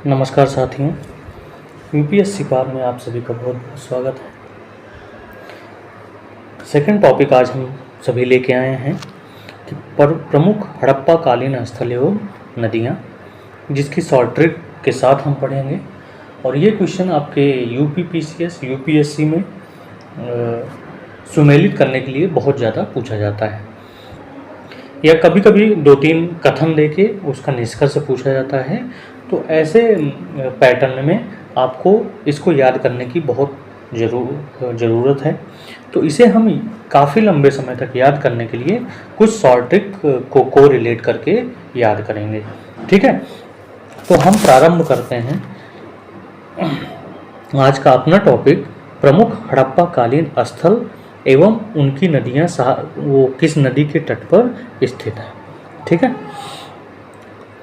नमस्कार साथियों, UPSC car में आप सभी का बहुत बहुत स्वागत है। सेकंड टॉपिक आज हम सभी लेके आए हैं कि प्रमुख हड़प्पा कालीन स्थल एवं नदियाँ, जिसकी शॉर्ट ट्रिक के साथ हम पढ़ेंगे। और ये क्वेश्चन आपके यूपीपीसीएस यूपीएससी में सुमेलित करने के लिए बहुत ज़्यादा पूछा जाता है, या कभी कभी 2-3 कथन देके उसका निष्कर्ष पूछा जाता है। तो ऐसे पैटर्न में आपको इसको याद करने की बहुत ज़रूरत है। तो इसे हम काफ़ी लंबे समय तक याद करने के लिए कुछ शॉर्ट ट्रिक को रिलेट करके याद करेंगे। ठीक है, तो हम प्रारंभ करते हैं आज का अपना टॉपिक, प्रमुख हड़प्पा कालीन स्थल एवं उनकी नदियाँ वो किस नदी के तट पर स्थित है। ठीक है,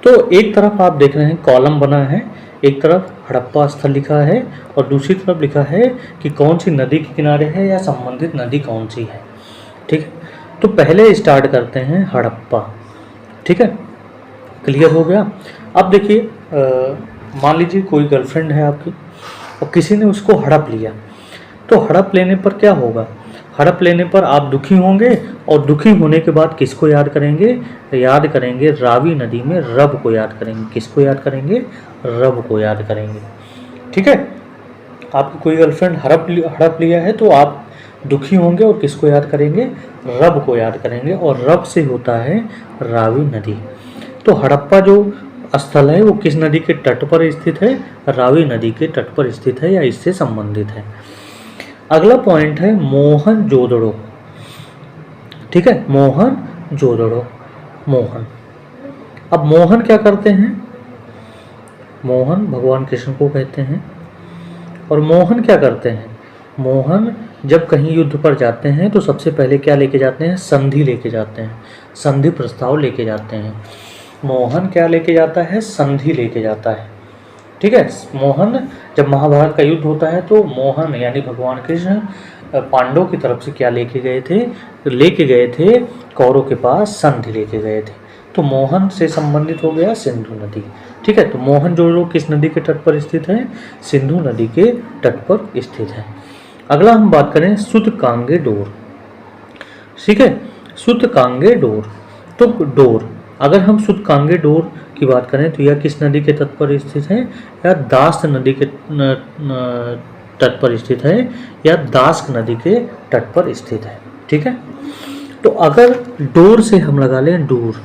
तो एक तरफ आप देख रहे हैं कॉलम बना है, एक तरफ हड़प्पा स्थल लिखा है और दूसरी तरफ लिखा है कि कौन सी नदी के किनारे है या संबंधित नदी कौन सी है। ठीक है, तो पहले स्टार्ट करते हैं हड़प्पा। ठीक है, क्लियर हो गया। अब देखिए, मान लीजिए कोई गर्लफ्रेंड है आपकी और किसी ने उसको हड़प लिया, तो हड़प लेने पर क्या होगा? हड़प लेने पर आप दुखी होंगे और दुखी होने के बाद किसको याद करेंगे? याद करेंगे रावी नदी में रब को याद करेंगे। किसको याद करेंगे? रब को याद करेंगे। ठीक है, आपकी कोई गर्लफ्रेंड हड़प लिया है तो आप दुखी होंगे और किसको याद करेंगे? रब को याद करेंगे, और रब से होता है रावी नदी। तो हड़प्पा जो स्थल है वो किस नदी के तट पर स्थित है? रावी नदी के तट पर स्थित है या इससे संबंधित है। अगला पॉइंट है मोहनजोदड़ो। ठीक है, मोहनजोदड़ो, मोहन। अब मोहन क्या करते हैं? मोहन भगवान कृष्ण को कहते हैं। और मोहन क्या करते हैं? मोहन जब कहीं युद्ध पर जाते हैं तो सबसे पहले क्या लेके जाते हैं? संधि लेके जाते हैं, संधि प्रस्ताव लेके जाते हैं। मोहन क्या लेके जाता है? संधि लेके जाता है। ठीक है, मोहन जब महाभारत का युद्ध होता है तो मोहन यानी भगवान कृष्ण पांडवों की तरफ से क्या लेके गए थे? लेके गए थे कौरवों के पास संधि लेके गए थे। तो मोहन से संबंधित हो गया सिंधु नदी। ठीक है, तो मोहनजोदड़ो किस नदी के तट पर स्थित है? सिंधु नदी के तट पर स्थित है। अगला हम बात करें सूतकांगे डोर। ठीक है, सूतकांगे डोर। तो डोर, अगर हम सूतकांगे डोर की बात करें तो यह किस नदी के तट पर स्थित है? या दास्त नदी के तट पर स्थित है, या दास्क नदी के तट पर स्थित है। ठीक है, तो अगर डोर से हम लगा लें डोर,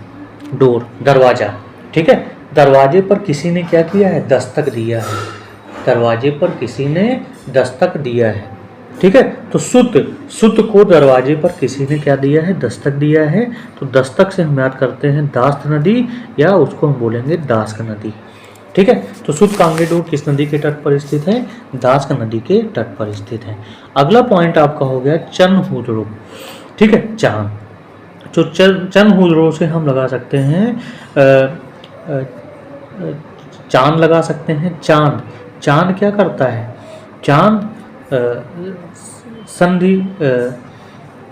डोर दरवाजा। ठीक है, दरवाजे पर किसी ने क्या किया है? दस्तक दिया है। दरवाजे पर किसी ने दस्तक दिया है। ठीक है, तो सुत को दरवाजे पर किसी ने क्या दिया है? दस्तक दिया है। तो दस्तक से हम याद करते हैं दास्त नदी, या उसको हम बोलेंगे दास्क नदी। ठीक है, तो सूतकांगे डोर किस नदी के तट पर स्थित है? दास्क नदी के तट पर स्थित है। अगला पॉइंट आपका हो गया चनहुदड़ो। ठीक है, चांद। तो चनहुदड़ो से हम लगा सकते हैं चांद लगा सकते हैं। चांद, चांद क्या करता है? चांद संधि,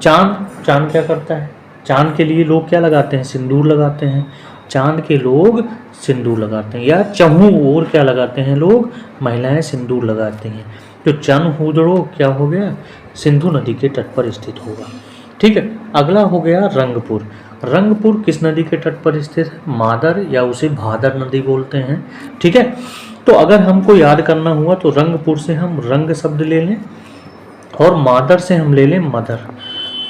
चांद क्या करता है? चांद के लिए लोग क्या लगाते हैं? सिंदूर लगाते हैं। चांद के लोग सिंदूर लगाते हैं, या चहु और क्या लगाते हैं लोग? महिलाएं सिंदूर लगाते हैं। तो चनहुदड़ो क्या हो गया? सिंधु नदी के तट पर स्थित होगा। ठीक है, अगला हो गया रंगपुर। रंगपुर किस नदी के तट पर स्थित है? मादर, या उसे भादर नदी बोलते हैं। ठीक है, तो अगर हमको याद करना हुआ तो रंगपुर से हम रंग शब्द ले लें और मादर से हम ले लें मदर।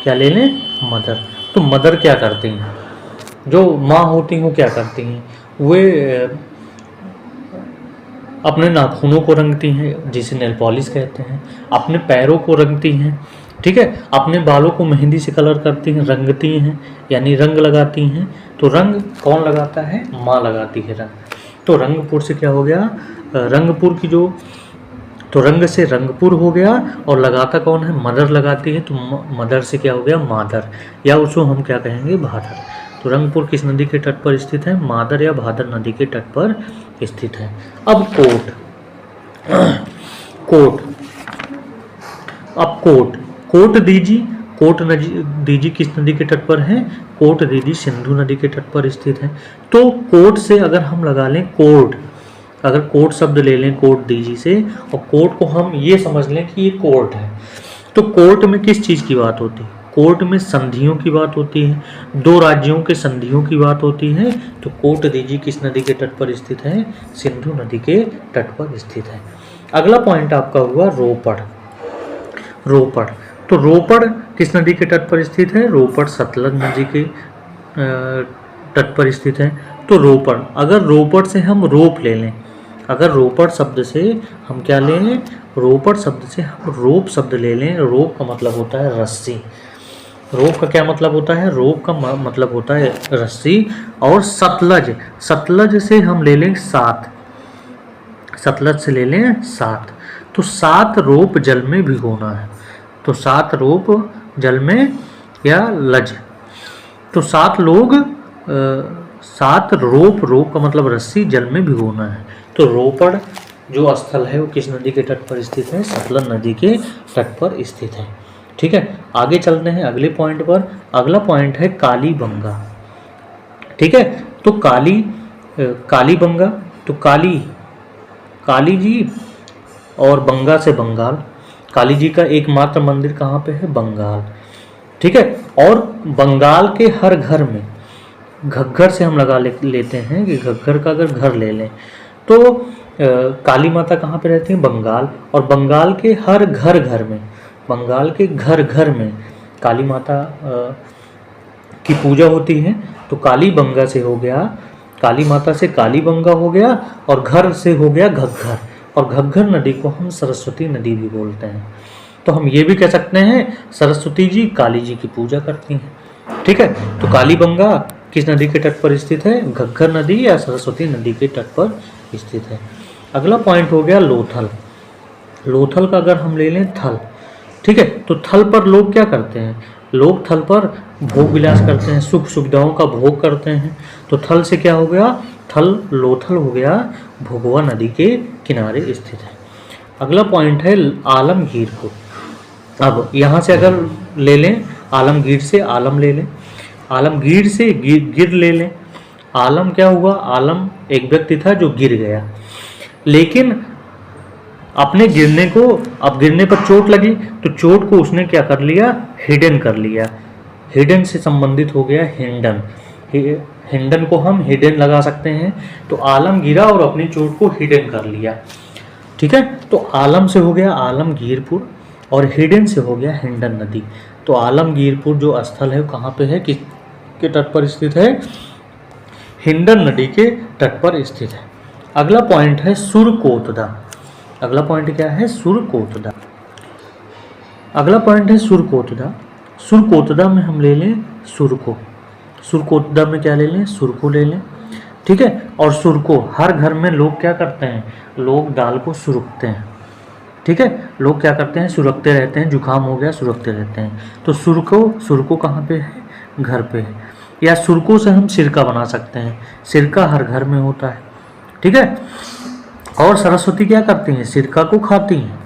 क्या ले लें? मदर। तो मदर क्या करती हैं? जो माँ होती हैं वो क्या करती हैं? वे अपने नाखूनों को रंगती हैं, जिसे नेल पॉलिश कहते हैं। अपने पैरों को रंगती हैं। ठीक है, अपने बालों को मेहंदी से कलर करती हैं, रंगती हैं, यानी रंग लगाती हैं। तो रंग कौन लगाता है? माँ लगाती है रंग। तो रंगपुर से क्या हो गया? रंगपुर की जो, तो रंग से रंगपुर हो गया, और लगाता कौन है? मदर लगाती है। तो मदर से क्या हो गया? मादर, या उसको हम क्या कहेंगे? भादर। तो रंगपुर किस नदी के तट पर स्थित है? मादर या भादर नदी के तट पर स्थित है। अब कोट, कोट, अब कोट, कोट दीजी। कोट दीजी किस नदी के तट पर है? कोट दीजी सिंधु नदी के तट पर स्थित है। तो कोट से अगर हम लगा लें कोर्ट, अगर कोर्ट शब्द ले लें कोर्ट डीजी से, और कोर्ट को हम ये समझ लें कि ये कोर्ट है, तो कोर्ट में किस चीज़ की बात होती है? कोर्ट में संधियों की बात होती है, दो राज्यों के संधियों की बात होती है। तो कोर्ट डीजी किस नदी के तट पर स्थित है? सिंधु नदी के तट पर स्थित है। अगला पॉइंट आपका हुआ रोपड़। रोपड़, तो रोपड़ किस नदी के तट पर स्थित है? रोपड़ सतलज नदी के तट पर स्थित है। तो रोपड़, अगर रोपड़ से हम रोप ले लें, अगर रोपड़ शब्द से हम क्या ले लें? रोपड़ शब्द से हम रोप शब्द ले लें। रोप का मतलब होता है रस्सी। रोप का क्या मतलब होता है? रोप का मतलब होता है रस्सी। और सतलज, सतलज से हम ले लें 7, सतलज से ले लें 7। तो 7 रोप जल में भिगोना है। तो 7 रोप जल में या लज, तो 7 लोग 7 रोप, रोप का मतलब रस्सी, जल में भिगोना है। तो रोपड़ जो स्थल है वो किस नदी के तट पर स्थित है? सतलज नदी के तट पर स्थित है। ठीक है, आगे चलते हैं अगले पॉइंट पर। अगला पॉइंट है कालीबंगा। ठीक है, तो कालीबंगा, तो काली जी और बंगा से बंगाल। काली जी का एकमात्र मंदिर कहाँ पे है? बंगाल। ठीक है, और बंगाल के हर घर में, घग्गर से हम लगा लेते हैं कि घग्गर का अगर घर ले लें तो काली माता कहाँ पे रहती हैं? बंगाल। और बंगाल के हर घर में, बंगाल के घर में काली माता की पूजा होती है। तो कालीबंगा से हो गया, काली माता से कालीबंगा हो गया, और घर से हो गया घग्गर। और घग्गर नदी को हम सरस्वती नदी भी बोलते हैं। तो हम ये भी कह सकते हैं सरस्वती जी काली जी की पूजा करती हैं। ठीक है, तो कालीबंगा किस नदी के तट पर स्थित है? घग्गर नदी या सरस्वती नदी के तट पर स्थित है। अगला पॉइंट हो गया लोथल। लोथल का अगर हम ले लें थल, ठीक है, तो थल पर लोग क्या करते हैं? लोग थल पर भोग विलास करते हैं, सुख सुविधाओं का भोग करते हैं। तो थल से क्या हो गया? थल, लोथल हो गया भोगवा नदी के किनारे स्थित है। अगला पॉइंट है आलमगीरपुर। अब यहाँ से अगर ले लें, आलमगीर से आलम ले लें, आलमगीर से गिर ले लें। आलम क्या हुआ? आलम एक व्यक्ति था जो गिर गया, लेकिन अपने गिरने को, अब गिरने पर चोट लगी तो चोट को उसने क्या कर लिया? हिडन कर लिया। हिडन से संबंधित हो गया हिंडन। हिंडन को हम हिडन लगा सकते हैं। तो आलम गिरा और अपनी चोट को हिडन कर लिया। ठीक है, तो आलम से हो गया आलमगीरपुर, और हिडन से हो गया हिंडन नदी। तो आलमगीरपुर जो स्थल है वो कहाँ पे है, किसके तट पर स्थित है? हिंडन नदी के तट पर स्थित है। अगला पॉइंट है सुरकोतदा। अगला पॉइंट क्या है? सुरकोतदा। अगला पॉइंट है सुरकोतदा। सुरकोतदा में हम ले लें सुरको। सुरकोतदा में क्या ले लें? सुरको ले लें। ठीक है, और सुरको, हर घर में लोग क्या करते हैं? लोग दाल को सुरकते हैं। ठीक है, लोग क्या करते हैं? सुरकते रहते हैं। जुकाम हो गया, सुरकते रहते हैं। तो सुरको कहाँ पे है? घर पे है। या सुरको से हम सिरका बना सकते हैं। सिरका हर घर में होता है। ठीक है, और सरस्वती क्या करती हैं? सिरका को खाती हैं।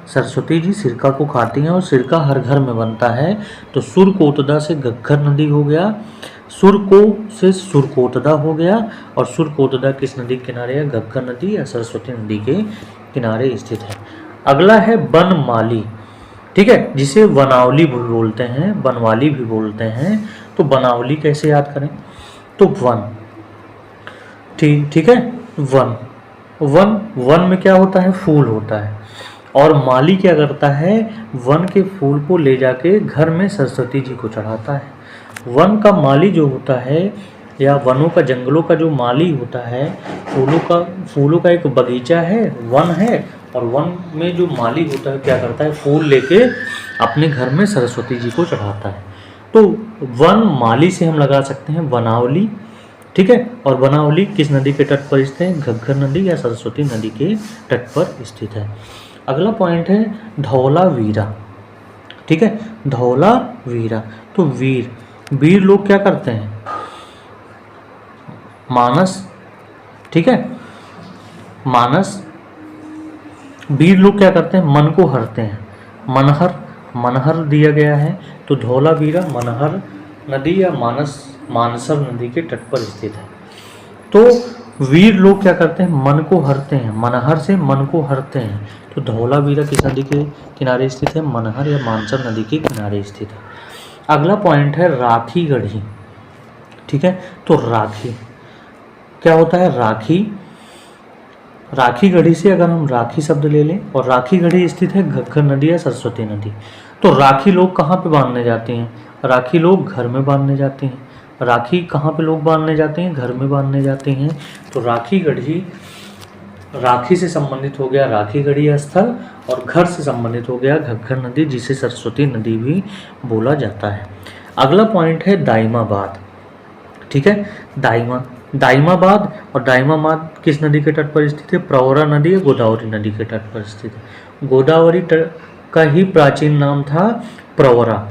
सरस्वती जी सिरका को खाती हैं और सिरका हर घर में बनता है। तो सुरकोतदा से घग्गर नदी हो गया, सुरको से सुरकोतदा हो गया, और सुरकोतदा किस नदी के किनारे है? घग्गर नदी या सरस्वती नदी के किनारे स्थित है। अगला है बनमाली। ठीक है, जिसे वनावली भी बोलते हैं, बनवाली भी बोलते हैं। तो बनावली कैसे याद करें? तो वन, ठीक है, वन में क्या होता है? फूल होता है। और माली क्या करता है? वन के फूल को ले जाके घर में सरस्वती जी को चढ़ाता है। वन का माली जो होता है, या वनों का, जंगलों का जो माली होता है, फूलों का एक बगीचा है, वन है, और वन में जो माली होता है क्या करता है? फूल लेके अपने घर में सरस्वती जी को चढ़ाता है। तो वन माली से हम लगा सकते हैं वनावली। ठीक है, और वनावली किस नदी के तट पर स्थित है? घग्गर नदी या सरस्वती नदी के तट पर स्थित है। अगला पॉइंट है धौलावीरा। ठीक है, धौलावीरा, तो वीर लोग क्या करते हैं? मानस। ठीक है, मानस, वीर लोग क्या करते हैं? मन को हरते हैं। मनहर दिया गया है। तो धौलावीरा मनहर नदी या मानसर नदी के तट पर स्थित है। तो वीर लोग क्या करते हैं, मन को हरते हैं, मनहर से मन को हरते हैं। तो धौलावीरा किस नदी के किनारे स्थित है, मनहर या मानसर नदी के किनारे स्थित है। अगला पॉइंट है राखी गढ़ी। ठीक है, तो राखी क्या होता है, राखी, राखी गढ़ी से अगर हम राखी शब्द ले लें, और राखी गढ़ी स्थित है घग्गर नदी या सरस्वती नदी। तो राखी लोग कहाँ पे बांधने जाते हैं, राखी लोग घर में बांधने जाते हैं। राखी कहाँ पे लोग बांधने जाते हैं, घर में बांधने जाते हैं। तो राखी गढ़ी, राखी से संबंधित हो गया राखी गढ़ी स्थल, और घर से संबंधित हो गया घग्गर नदी, जिसे सरस्वती नदी भी बोला जाता है। अगला पॉइंट है दाइमाबाद। ठीक है, दाइमाबाद, और दाइमाबाद किस नदी के तट पर स्थित है, प्रवरा नदी या गोदावरी नदी के तट पर स्थित है। गोदावरी का ही प्राचीन नाम था प्रवरा।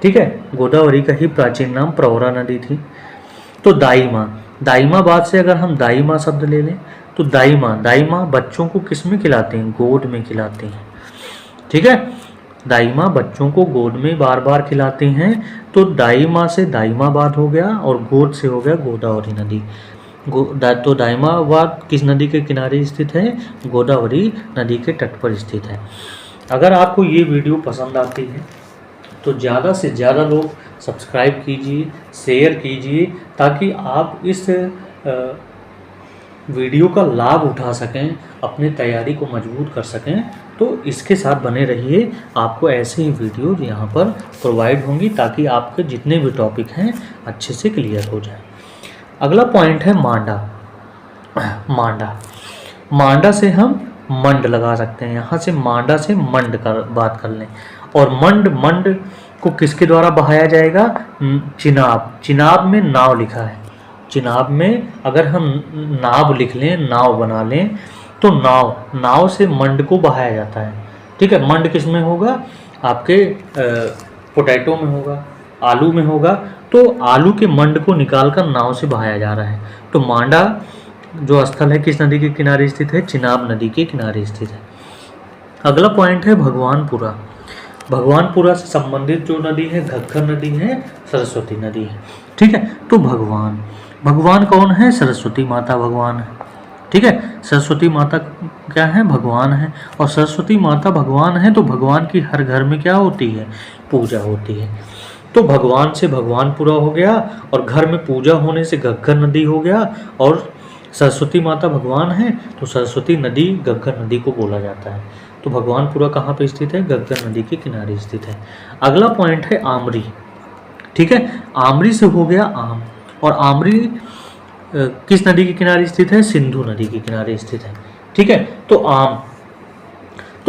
ठीक है, गोदावरी का ही प्राचीन नाम प्रवरा नदी थी। तो दाइमाबाद से अगर हम दाइमा शब्द ले लें, तो दाइमा बच्चों को किस में खिलाते हैं, गोद में खिलाते हैं। ठीक है, दाइमा बच्चों को गोद में बार बार खिलाते हैं। तो दाइमा से दाइमाबाद हो गया, और गोद से हो गया गोदावरी नदी। तो दाइमाबाद किस नदी के किनारे स्थित है, गोदावरी नदी के तट पर स्थित है। अगर आपको ये वीडियो पसंद आती है तो ज़्यादा से ज़्यादा लोग सब्सक्राइब कीजिए, शेयर कीजिए, ताकि आप इस वीडियो का लाभ उठा सकें, अपनी तैयारी को मजबूत कर सकें। तो इसके साथ बने रहिए, आपको ऐसे ही वीडियो यहाँ पर प्रोवाइड होंगी, ताकि आपके जितने भी टॉपिक हैं अच्छे से क्लियर हो जाए। अगला पॉइंट है मांडा से हम मंड लगा सकते हैं। यहाँ से मांडा से मंड का बात कर लें, और मंड को किसके द्वारा बहाया जाएगा, चिनाब में नाव लिखा है। चिनाब में अगर हम नाव लिख लें, नाव बना लें, तो नाव से मंड को बहाया जाता है। ठीक है, मंड किस में होगा, आपके पोटैटो में होगा, आलू में होगा। तो आलू के मंड को निकालकर नाव से बहाया जा रहा है। तो मांडा जो स्थल है किस नदी के किनारे स्थित है, चिनाब नदी के किनारे स्थित है। अगला पॉइंट है भगवानपुरा। भगवानपुरा से संबंधित जो नदी है, घग्गर नदी है, सरस्वती नदी है। ठीक है, तो भगवान कौन है, सरस्वती माता भगवान है। ठीक है, सरस्वती माता क्या है, भगवान है। और सरस्वती माता भगवान है, तो भगवान की हर घर में क्या होती है, पूजा होती है। तो भगवान से भगवानपुरा हो गया, और घर में पूजा होने से घग्गर नदी हो गया, और सरस्वती माता भगवान है, तो सरस्वती नदी घग्गर नदी को बोला जाता है। तो भगवानपुरा कहाँ पे स्थित है, घग्गर नदी के किनारे स्थित है। अगला पॉइंट है आमरी। ठीक है, आमरी से हो गया आम, और आमरी किस नदी के किनारे स्थित है, सिंधु नदी के किनारे स्थित है। ठीक है, तो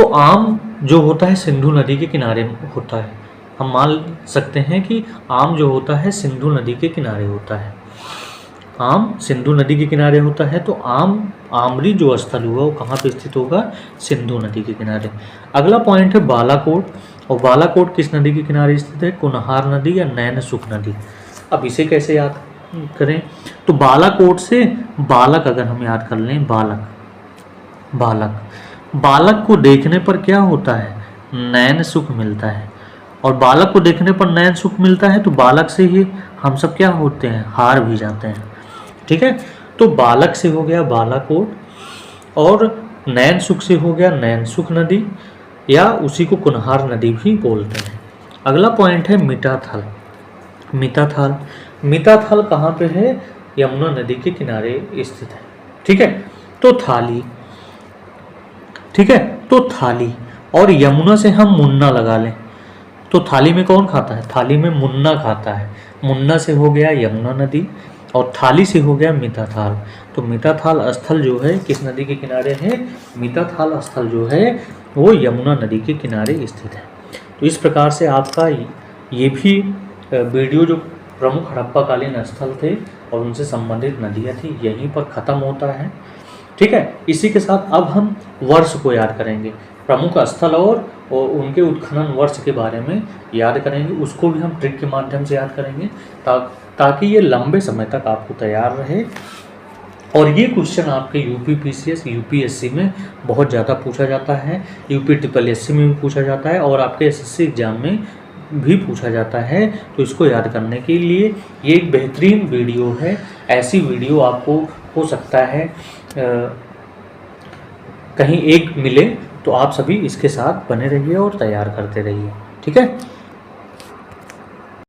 आम जो होता है सिंधु नदी के किनारे होता है। हम मान सकते हैं कि आम जो होता है सिंधु नदी के किनारे होता है। आम सिंधु नदी के किनारे होता है, तो आमरी जो स्थल हुआ वो कहाँ पे स्थित होगा, सिंधु नदी के किनारे। अगला पॉइंट है बालाकोट, और बालाकोट किस नदी के किनारे स्थित है, कुनहार नदी या नैनसुख नदी। अब इसे कैसे याद करें, तो बालाकोट से बालक अगर हम याद कर लें, बालक को देखने पर क्या होता है, नैन सुख मिलता है। और बालक को देखने पर नैन सुख मिलता है, तो बालक से ही हम सब क्या होते हैं, हार भी जाते हैं। ठीक है, तो बालक से हो गया बालाकोट, और नैन सुख से हो गया नैन सुख नदी, या उसी को कुनहार नदी भी बोलते हैं। अगला पॉइंट है मिताथल। मिताथल कहाँ पे है, यमुना नदी के किनारे स्थित है। ठीक है, तो थाली, और यमुना से हम मुन्ना लगा लें, तो थाली में कौन खाता है, थाली में मुन्ना खाता है। मुन्ना से हो गया यमुना नदी, और थाली से हो गया मिताथाल। तो मिताथाल स्थल जो है किस नदी के किनारे है, मिताथाल स्थल जो है वो यमुना नदी के किनारे स्थित है। तो इस प्रकार से आपका ये भी वीडियो जो प्रमुख हड़प्पाकालीन स्थल थे और उनसे संबंधित नदियाँ थी यहीं पर ख़त्म होता है। ठीक है, इसी के साथ अब हम वर्ष को याद करेंगे, प्रमुख स्थल और उनके उत्खनन वर्ष के बारे में याद करेंगे। उसको भी हम ट्रिक के माध्यम से याद करेंगे ताकि ये लंबे समय तक आपको तैयार रहे। और ये क्वेश्चन आपके यूपी पीसीएस यूपीएससी में बहुत ज़्यादा पूछा जाता है, यूपी ट्रिपल एससी में भी पूछा जाता है, और आपके एसएससी एग्जाम में भी पूछा जाता है। तो इसको याद करने के लिए ये एक बेहतरीन वीडियो है। ऐसी वीडियो आपको हो सकता है कहीं एक मिले, तो आप सभी इसके साथ बने रहिए और तैयार करते रहिए। ठीक है।